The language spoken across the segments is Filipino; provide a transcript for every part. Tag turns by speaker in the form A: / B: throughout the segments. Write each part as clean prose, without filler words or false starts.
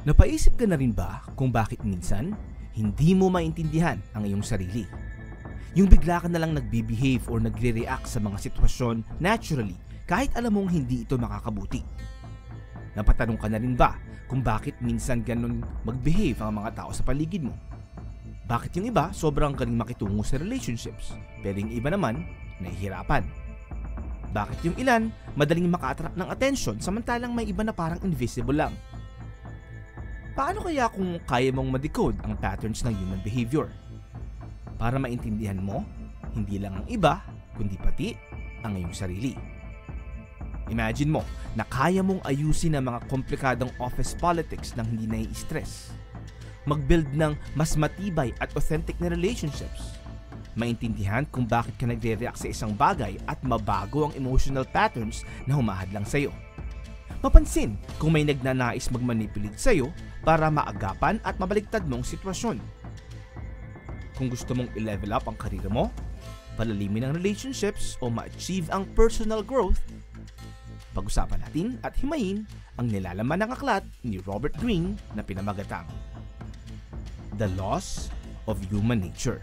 A: Napaisip ka na rin ba kung bakit minsan hindi mo maintindihan ang iyong sarili? Yung bigla ka na lang nagbe-behave or nagre-react sa mga sitwasyon naturally kahit alam mong hindi ito makakabuti. Napatanong ka na rin ba kung bakit minsan ganun mag-behave ang mga tao sa paligid mo? Bakit yung iba sobrang galing makitungo sa relationships pero yung iba naman nahihirapan? Bakit yung ilan madaling maka-attract ng attention samantalang may iba na parang invisible lang? Paano kaya kung kaya mong ma-decode ang patterns ng human behavior? Para maintindihan mo, hindi lang ang iba, kundi pati ang iyong sarili. Imagine mo na kaya mong ayusin ang mga komplikadong office politics nang hindi nai-stress. Mag-build ng mas matibay at authentic na relationships. Maintindihan kung bakit ka nagre-react sa isang bagay at mabago ang emotional patterns na humahadlang sa'yo. Mapansin kung may nagnanais mag-manipulate sa'yo para maagapan at mabaliktad mong sitwasyon. Kung gusto mong i-level up ang karir mo, palalimin ang relationships o ma-achieve ang personal growth, pag-usapan natin at himayin ang nilalaman ng aklat ni Robert Greene na pinamagatang The Laws of Human Nature.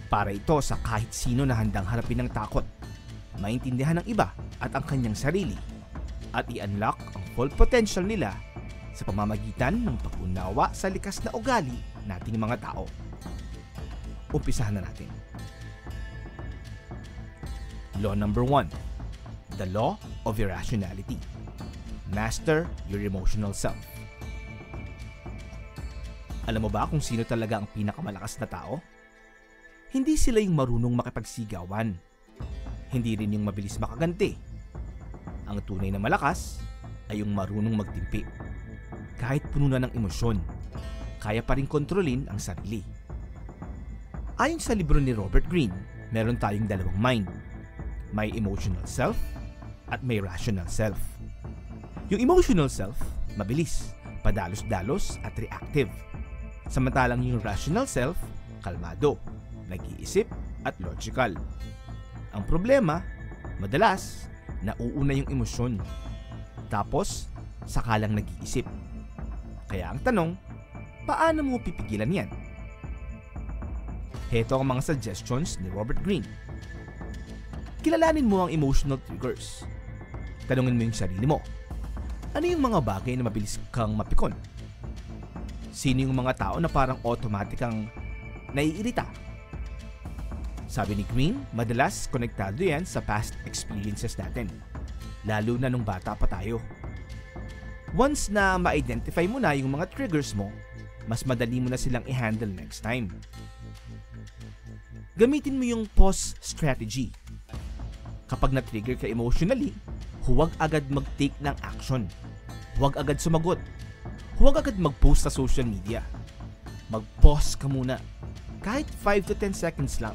A: Para ito sa kahit sino na handang harapin ng takot, maintindihan ng iba at ang kanyang sarili, at i-unlock ang full potential nila sa pamamagitan ng pag-unawa sa likas na ugali nating mga tao. Umpisahan na natin. Law number 1. The Law of Irrationality. Master your emotional self. Alam mo ba kung sino talaga ang pinakamalakas na tao? Hindi sila yung marunong makipagsigawan. Hindi rin yung mabilis makaganti. Ang tunay na malakas ay yung marunong magtimpi. Kahit puno na ng emosyon, kaya pa rin kontrolin ang sarili. Ayon sa libro ni Robert Greene, meron tayong dalawang mind. May emotional self at may rational self. Yung emotional self, mabilis, padalos-dalos at reactive. Samantalang yung rational self, kalmado, nag-iisip at logical. Ang problema, madalas, nauuna yung emosyon. Tapos, saka lang nag-iisip. Kaya ang tanong, paano mo pipigilan yan? Heto ang mga suggestions ni Robert Greene. Kilalanin mo ang emotional triggers. Tanungin mo yung sarili mo. Ano yung mga bagay na mabilis kang mapikon? Sino yung mga tao na parang automatic ang naiirita? Sabi ni Greene, madalas konektado yan sa past experiences natin, lalo na nung bata pa tayo. Once na ma-identify mo na yung mga triggers mo, mas madali mo na silang i-handle next time. Gamitin mo yung pause strategy. Kapag na-trigger ka emotionally, huwag agad mag-take ng action. Huwag agad sumagot. Huwag agad mag-post sa social media. Mag-pause ka muna. Kahit 5 to 10 seconds lang.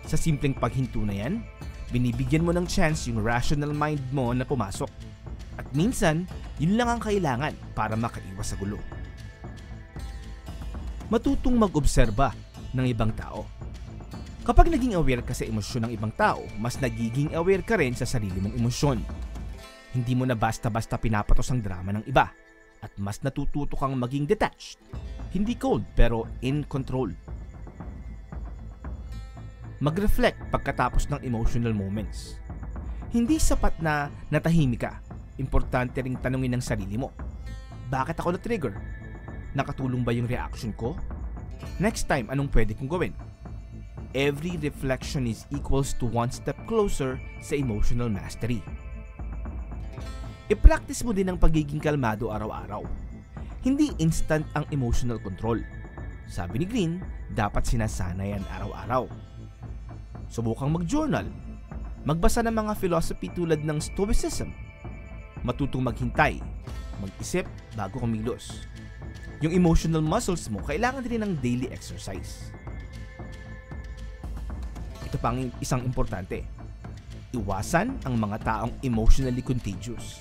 A: Sa simpleng paghinto na yan, binibigyan mo ng chance yung rational mind mo na pumasok. At minsan, yun lang ang kailangan para makaiwas sa gulo. Matutong mag-obserba ng ibang tao. Kapag naging aware ka sa emosyon ng ibang tao, mas nagiging aware ka rin sa sarili mong emosyon. Hindi mo na basta-basta pinapatos ang drama ng iba at mas natututo kang maging detached. Hindi cold pero in control. Mag-reflect pagkatapos ng emotional moments. Hindi sapat na natahimik ka. Importante ring tanungin ng sarili mo. Bakit ako na-trigger? Nakatulong ba yung reaction ko? Next time, anong pwede kong gawin? Every reflection is equals to one step closer sa emotional mastery. I-practice mo din ang pagiging kalmado araw-araw. Hindi instant ang emotional control. Sabi ni Greene, dapat sinasanayan araw-araw. Subukang mag-journal. Magbasa ng mga philosophy tulad ng Stoicism. Matutong maghintay, mag-isip bago kumilos. Yung emotional muscles mo, kailangan din ng daily exercise. Ito pang isang importante. Iwasan ang mga taong emotionally contagious.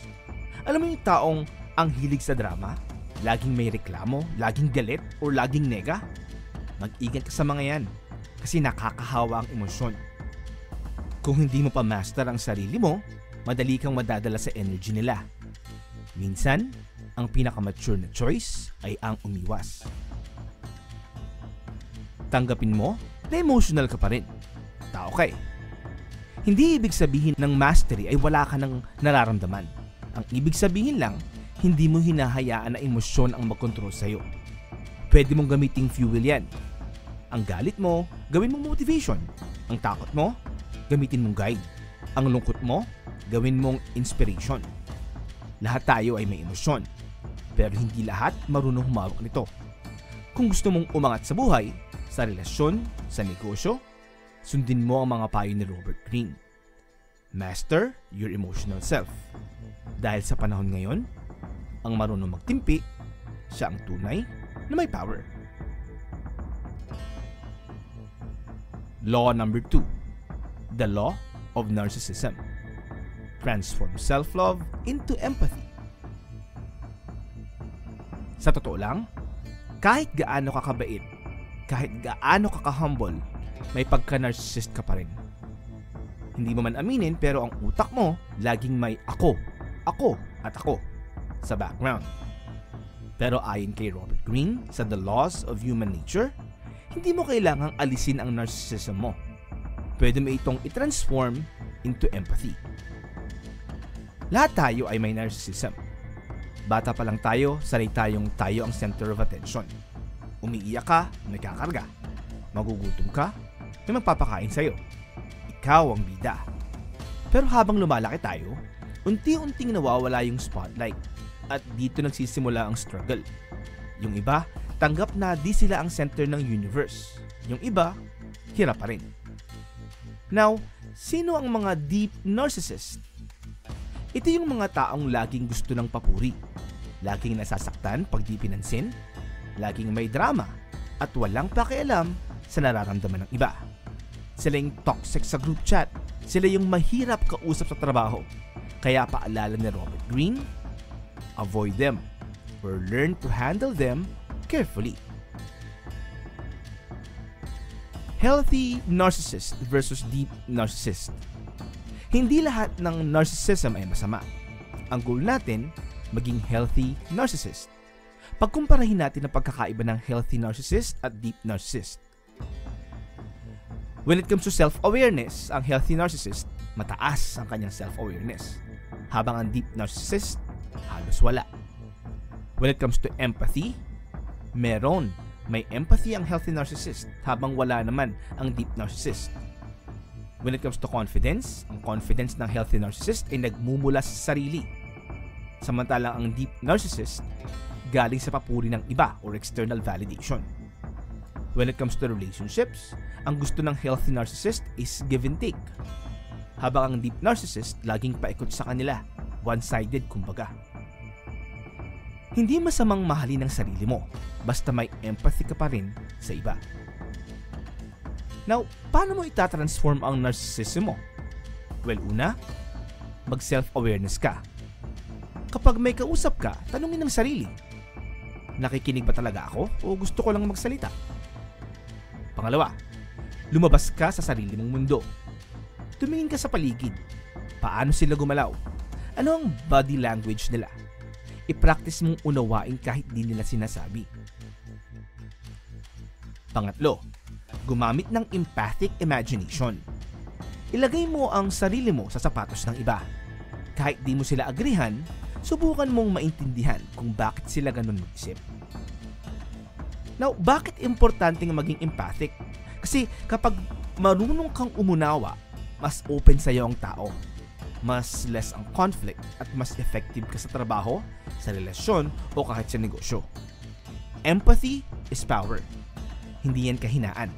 A: Alam mo yung taong ang hilig sa drama? Laging may reklamo, laging galit, or laging nega? Mag-ingat ka sa mga yan kasi nakakahawa ang emosyon. Kung hindi mo pa master ang sarili mo, madali kang madadala sa energy nila. Minsan, Ang pinakamature na choice ay ang umiwas. Tanggapin mo na emotional ka pa rin. Tao ka eh. Hindi ibig sabihin ng mastery ay wala ka ng nararamdaman. Ang ibig sabihin lang, hindi mo hinahayaan na emosyon ang magkontrol sa'yo. Pwede mong gamiting fuel yan. Ang galit mo, gawin mong motivation. Ang takot mo, gamitin mong guide. Ang lungkot mo, gawin mong inspiration. Lahat tayo ay may emosyon, pero hindi lahat marunong humawak nito. Kung gusto mong umangat sa buhay, sa relasyon, sa negosyo, sundin mo ang mga payo ni Robert Greene. Master your emotional self. Dahil sa panahon ngayon, ang marunong magtimpi, siya ang tunay na may power. Law number 2. The law of narcissism. Transform self-love into empathy. Sa totoo lang, kahit gaano ka kabait, kahit gaano ka ka-humble, may pagka-narcissist ka pa rin. Hindi mo man aminin pero ang utak mo laging may ako at ako sa background. Pero ayon kay Robert Greene sa The Laws of Human Nature, hindi mo kailangang alisin ang narcissism mo. Pwede mo itong i-transform into empathy. Lahat tayo ay may narcissism. Bata pa lang tayo, sanay tayong tayo ang center of attention. Umiiyak ka, may kakarga. Magugutom ka, may magpapakain sa'yo. Ikaw ang bida. Pero habang lumalaki tayo, unti-unting nawawala yung spotlight at dito nagsisimula ang struggle. Yung iba, tanggap na di sila ang center ng universe. Yung iba, hirap pa rin. Now, sino ang mga deep narcissist? Ito yung mga taong laging gusto ng papuri, laging nasasaktan pag di pinansin, laging may drama, at walang pakialam sa nararamdaman ng iba. Sila yung toxic sa group chat, sila yung mahirap kausap sa trabaho. Kaya paalala ni Robert Greene, avoid them or learn to handle them carefully. Healthy narcissist versus deep narcissist. Hindi lahat ng narcissism ay masama. Ang goal natin, maging healthy narcissist. Pagkumparahin natin ang pagkakaiba ng healthy narcissist at deep narcissist. When it comes to self-awareness, ang healthy narcissist, mataas ang kanyang self-awareness. Habang ang deep narcissist, halos wala. When it comes to empathy, may empathy ang healthy narcissist habang wala naman ang deep narcissist. When it comes to confidence, ang confidence ng healthy narcissist ay nagmumula sa sarili. Samantalang ang deep narcissist, galing sa papuri ng iba or external validation. When it comes to relationships, ang gusto ng healthy narcissist is give and take. Habang ang deep narcissist, laging paikot sa kanila, one-sided kumbaga. Hindi masamang mahalin ang sarili mo, basta may empathy ka pa rin sa iba. Now, paano mo itatransform ang narcissism mo? Well, una, mag-self-awareness ka. Kapag may kausap ka, tanungin ang sarili, nakikinig ba talaga ako o gusto ko lang magsalita? Pangalawa, lumabas ka sa sarili mong mundo. Tumingin ka sa paligid. Paano sila gumalaw? Ano ang body language nila? I-practice mong unawain kahit di nila sinasabi. Pangatlo, gumamit ng empathic imagination. Ilagay mo ang sarili mo sa sapatos ng iba. Kahit di mo sila agrihan, subukan mong maintindihan kung bakit sila ganun mag-isip. Now, bakit importante maging empathic? Kasi kapag marunong kang umunawa, mas open sa'yo ang tao. Mas less ang conflict at mas effective ka sa trabaho, sa relasyon o kahit sa negosyo. Empathy is power. Hindi yan kahinaan.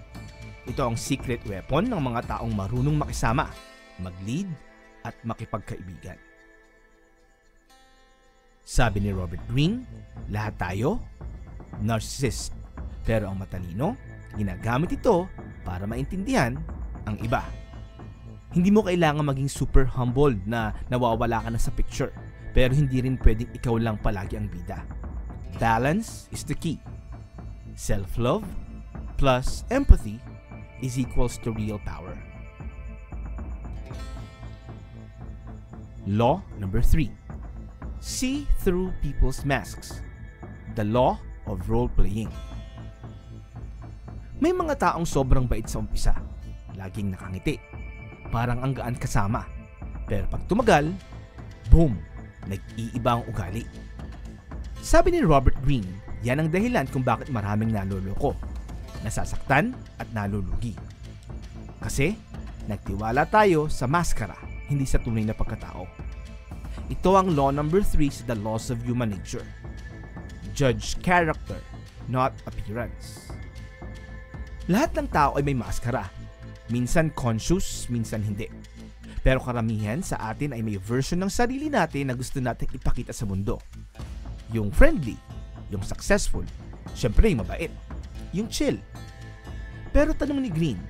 A: Ito ang secret weapon ng mga taong marunong makisama, mag-lead at makipagkaibigan. Sabi ni Robert Greene, lahat tayo narcissist. Pero ang matalino, ginagamit ito para maintindihan ang iba. Hindi mo kailangan maging super humble na nawawala ka na sa picture. Pero hindi rin pwedeng ikaw lang palagi ang bida. Balance is the key. Self-love plus empathy is equals to real power. Law number 3. See through people's masks. The law of role-playing. May mga taong sobrang bait sa umpisa. Laging nakangiti. Parang ang gaan kasama. Pero pag tumagal, boom! Nag-iiba ang ugali. Sabi ni Robert Greene, yan ang dahilan kung bakit maraming naloloko, nasasaktan at nalulugi. Kasi nagtiwala tayo sa maskara, hindi sa tunay na pagkatao. Ito ang law number 3 sa The Laws of Human Nature. Judge character, not appearance. Lahat ng tao ay may maskara. Minsan conscious, minsan hindi. Pero karamihan sa atin ay may version ng sarili natin na gusto natin ipakita sa mundo. Yung friendly, yung successful, syempre yung mabait, yung chill. Pero tanong ni Greene,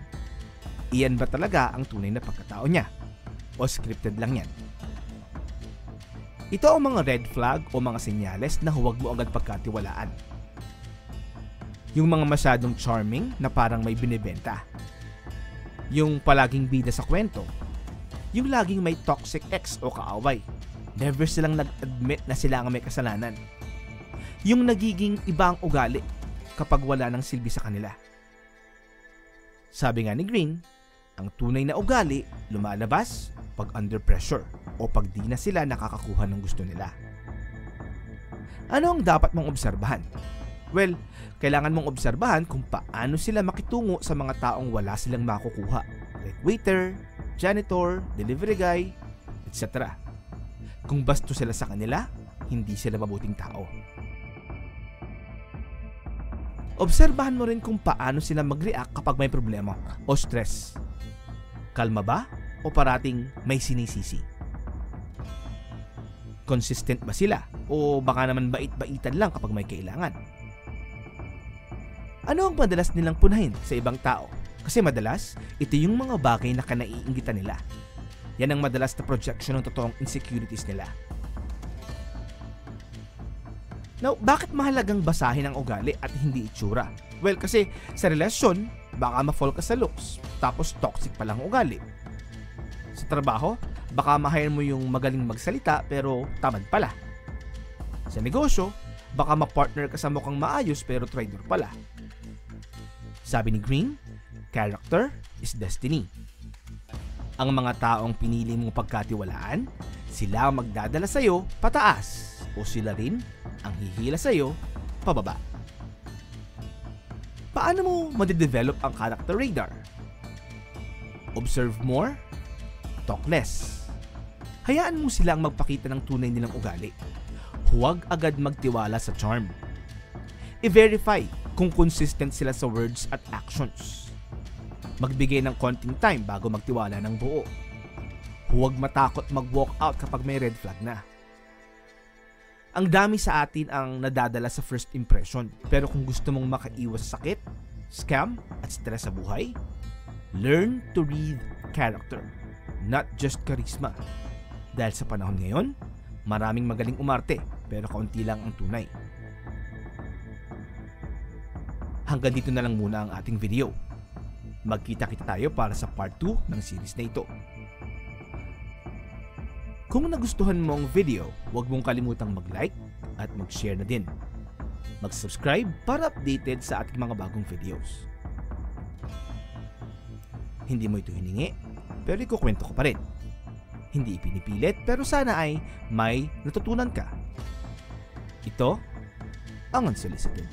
A: iyan ba talaga ang tunay na pagkatao niya? O scripted lang yan? Ito ang mga red flag o mga senyales na huwag mo agad pagkatiwalaan. Yung mga masyadong charming na parang may binibenta. Yung palaging bida sa kwento. Yung laging may toxic ex o kaaway. Never silang nag-admit na sila ang may kasalanan. Yung nagiging ibang ugali kapag wala ng silbi sa kanila. Sabi nga ni Greene, ang tunay na ugali lumalabas pag under pressure o pag di na sila nakakakuha ng gusto nila. Ano ang dapat mong obserbahan? Well, kailangan mong obserbahan kung paano sila makitungo sa mga taong wala silang makukuha. Like waiter, janitor, delivery guy, etc. Kung basto sila sa kanila, hindi sila mabuting tao. Obserbahan mo rin kung paano sila mag-react kapag may problema o stress. Kalma ba o parating may sinisisi? Consistent ba sila o baka naman bait-baitan lang kapag may kailangan? Ano ang madalas nilang punahin sa ibang tao? Kasi madalas, ito yung mga bagay na kanaiingitan nila. Yan ang madalas na projection ng totoong insecurities nila. Now, bakit mahalagang basahin ang ugali at hindi itsura? Well, kasi sa relasyon, baka ma-fall ka sa looks, tapos toxic pa lang ugali. Sa trabaho, baka ma-hire mo yung magaling magsalita pero tamad pala. Sa negosyo, baka ma-partner ka sa mukhang maayos pero traitor pala. Sabi ni Greene, character is destiny. Ang mga taong pinili mong pagkatiwalaan, sila ang magdadala sa'yo pataas o sila rin ang hihila sa'yo pababa. Paano mo madidevelop ang character radar? Observe more, talk less. Hayaan mo silang magpakita ng tunay nilang ugali. Huwag agad magtiwala sa charm. I-verify kung consistent sila sa words at actions. Magbigay ng konting time bago magtiwala ng buo. Huwag matakot mag-walk out kapag may red flag na. Ang dami sa atin ang nadadala sa first impression, pero kung gusto mong makaiwas sa sakit, scam at stress sa buhay, learn to read character, not just charisma. Dahil sa panahon ngayon, maraming magaling umarte pero kaunti lang ang tunay. Hanggang dito na lang muna ang ating video. Magkita-kita tayo para sa part 2 ng series na ito. Kung nagustuhan mo ang video, huwag mong kalimutang mag-like at mag-share na din. Mag-subscribe para updated sa ating mga bagong videos. Hindi mo ito hiningi, pero ikukwento ko pa rin. Hindi ipinipilit, pero sana ay may natutunan ka. Ito ang Unsolicited.